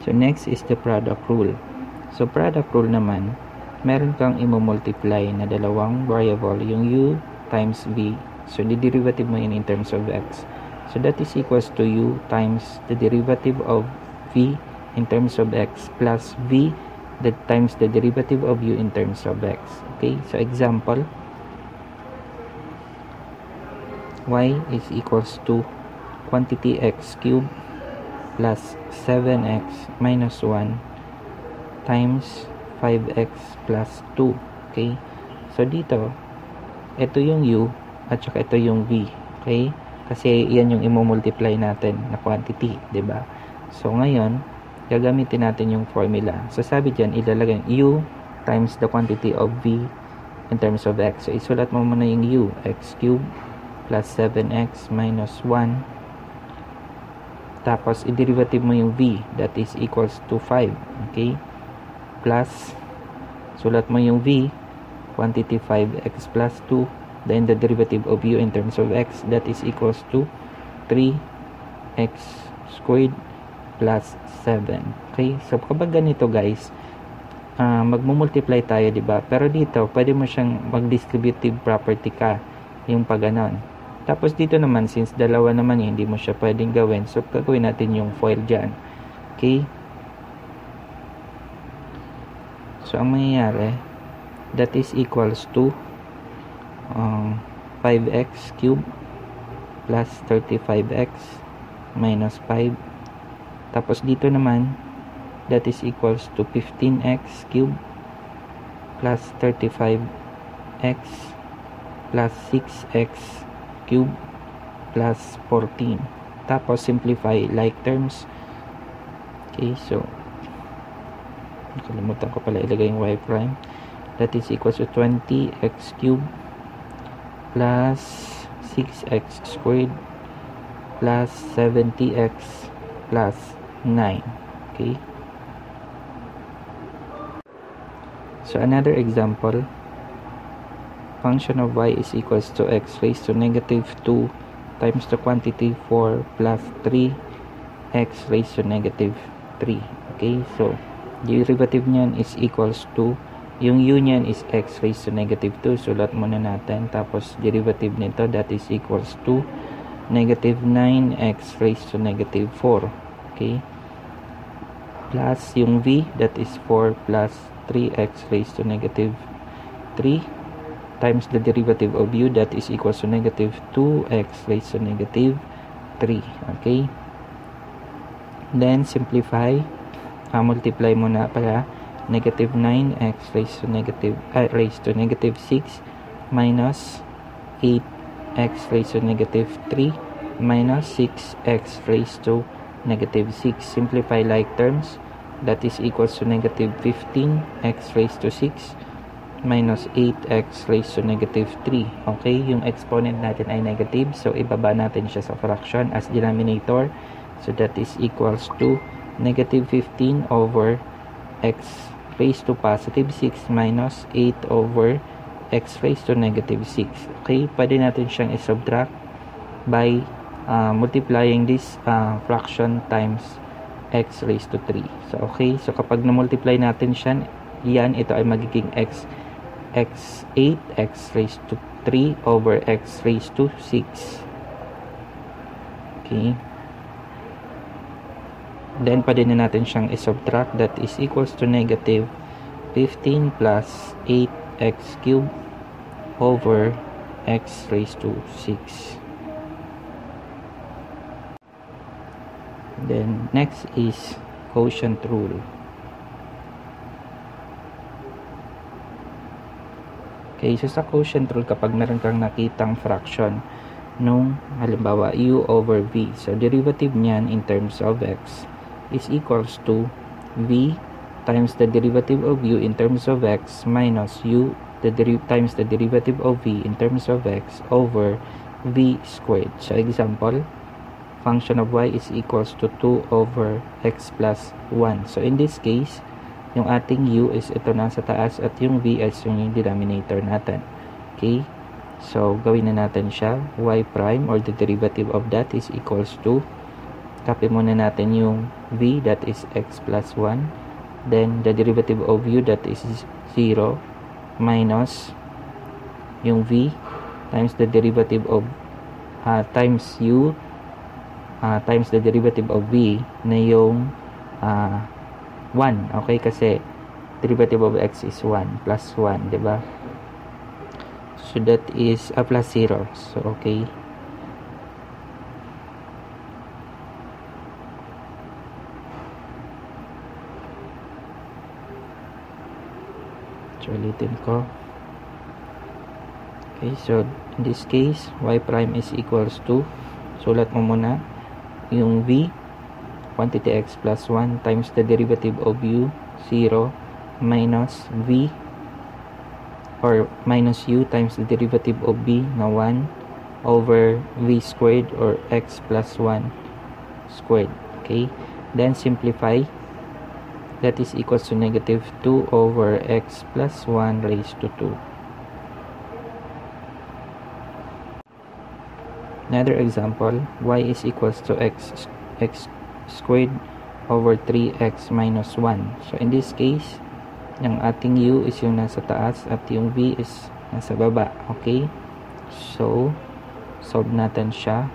So, next is the product rule. So, product rule naman, meron kang i-multiply na dalawang variable, yung u times v. So, the derivative mo in terms of x. So, that is equals to u times the derivative of v in terms of x plus v that times the derivative of u in terms of x. Okay? So, example, y is equals to quantity x cubed plus 7x minus 1 times 5x plus 2. Okay? So, dito, ito yung u at saka ito yung v. Okay? Kasi yan yung i-multiply natin na quantity. Diba? So, ngayon, gagamitin natin yung formula. So, sabi dyan, ilalagay u times the quantity of v in terms of x. So, isulat mo muna yung u, x cubed plus 7x minus 1. Tapos, i-derivative mo yung v, that is equals to 5. Okay? Plus, sulat mo yung v, quantity 5x plus 2. Then, the derivative of u in terms of x, that is equals to 3x squared plus 7. Okay? So, kapag ganito guys, magmumultiply tayo, diba? Pero dito, pwede mo siyang mag-distributive property ka, yung pag ganon. Tapos dito naman, since dalawa naman yun, hindi mo siya pwedeng gawin. So, gagawin natin yung FOIL dyan. Okay? So, ang mangyayari, that is equals to 5x cubed plus 35x minus 5. Tapos dito naman, that is equals to 15x cubed plus 35x plus 6x cube plus 14. Tapos simplify like terms. Okay, so nakalimutan ko pala ilagay yung y prime. That is equals to 20x cube plus 6x squared plus 70x plus 9. Okay, so another example, function of y is equals to x raised to negative 2 times the quantity 4 plus 3x raised to negative 3. Okay, so derivative niyan is equals to, yung u niyan is x raised to negative 2. Sulat muna natin. Tapos derivative nito, that is equals to negative 9x raised to negative 4. Okay, plus yung v, that is 4 plus 3x raised to negative 3 times the derivative of u, that is equals to negative 2x raised to negative 3. Okay, then simplify, multiply mo na pala, negative 9x raised to negative 6 minus 8x raised to negative 3 minus 6x raised to negative 6. Simplify like terms, that is equals to negative 15x raised to 6 minus 8x raised to negative 3. Okay, yung exponent natin ay negative, so ibaba natin siya sa fraction as denominator. So that is equals to negative 15 over x raised to positive 6 minus 8 over x raised to negative 6. Okay, pwede natin siyang i-subtract by multiplying this fraction times x raised to 3. So okay, so kapag na-multiply natin siya, yan, ito ay magiging x8 x raised to 3 over x raised to 6. Okay, then pwede na natin siyang i-subtract, that is equals to negative 15 plus 8x cubed over x raised to 6. Then next is quotient rule. Okay, so sa quotient rule, kapag meron kang nakitang fraction nung halimbawa u over v, so derivative niyan in terms of x is equals to v times the derivative of u in terms of x minus u times the derivative of v in terms of x over v squared. So example, function of y is equals to 2 over x plus 1. So in this case, yung ating u is ito nasa taas at yung v is yung denominator natin. Okay, so gawin na natin siya. Y prime or the derivative of that is equals to, copy muna natin yung v, that is x plus 1, then the derivative of u, that is 0, minus yung v times the derivative of times u times the derivative of v na yung 1. Okay, kasi derivative of x is 1 plus 1, diba? So that is plus 0. So okay, so ulitin ko. Okay, so in this case y prime is equals to, sulat mo muna yung v, quantity x plus 1 times the derivative of u, 0, minus v or minus u times the derivative of b na 1 over v squared or x plus 1 squared. Okay, then simplify, that is equals to negative 2 over x plus 1 raised to 2. Another example, y is equals to x squared over 3x minus 1. So in this case, yung ating u is yung nasa taas at yung v is nasa baba. Okay, so solve natin siya.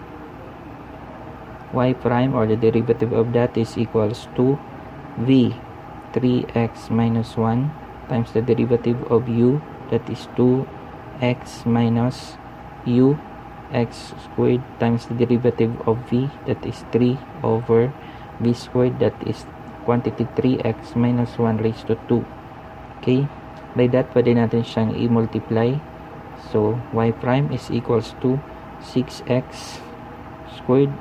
Y prime or the derivative of that is equals to v, 3x minus 1 times the derivative of u, that is 2x minus u, x squared times the derivative of v, that is 3 over v squared, that is quantity 3x minus 1 raised to 2. Okay, by that pwede natin siyang i-multiply. So y prime is equals to 6x squared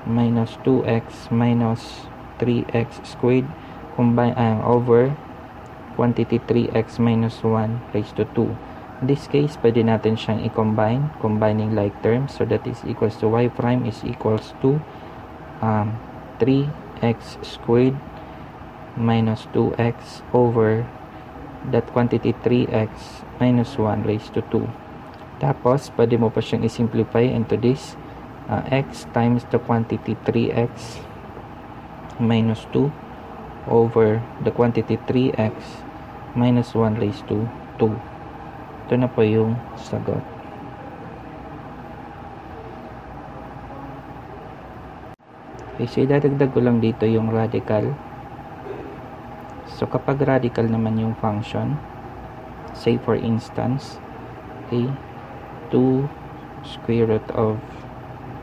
minus 2x minus 3x squared combine over quantity 3x minus 1 raised to 2. In this case, pwede natin siyang i-combine, combining like terms. So that is equals to y prime is equals to 3x squared minus 2x over that quantity 3x minus 1 raised to 2. Tapos, pwede mo pa siyang i-simplify into this x times the quantity 3x minus 2 over the quantity 3x minus 1 raised to 2. Ito na po yung sagot. Okay, so idadagdag ko lang dito yung radical. So kapag radical naman yung function, say for instance, okay, 2 square root of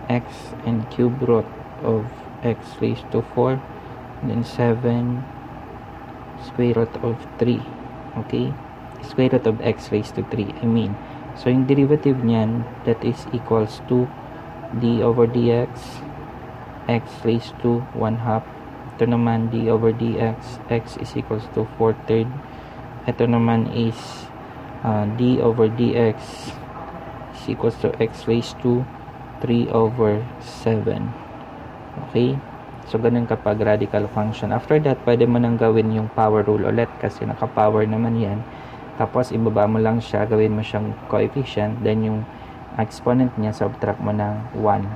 x and cube root of x raised to 4, and then 7 square root of 3. Okay, square root of x raised to 3, I mean. So yung derivative niyan, that is equals to d over dx, x raised to 1/2. Ito naman d over dx, x is equals to 4/3. Ito naman is d over dx is equals to x raised to 3 over 7. Okay, so ganun kapag radical function. After that, pwede mo nang gawin yung power rule ulit kasi naka-power naman yan. Tapos ibaba mo lang siya, gawin mo siyang coefficient, then yung exponent niya subtract mo ng 1.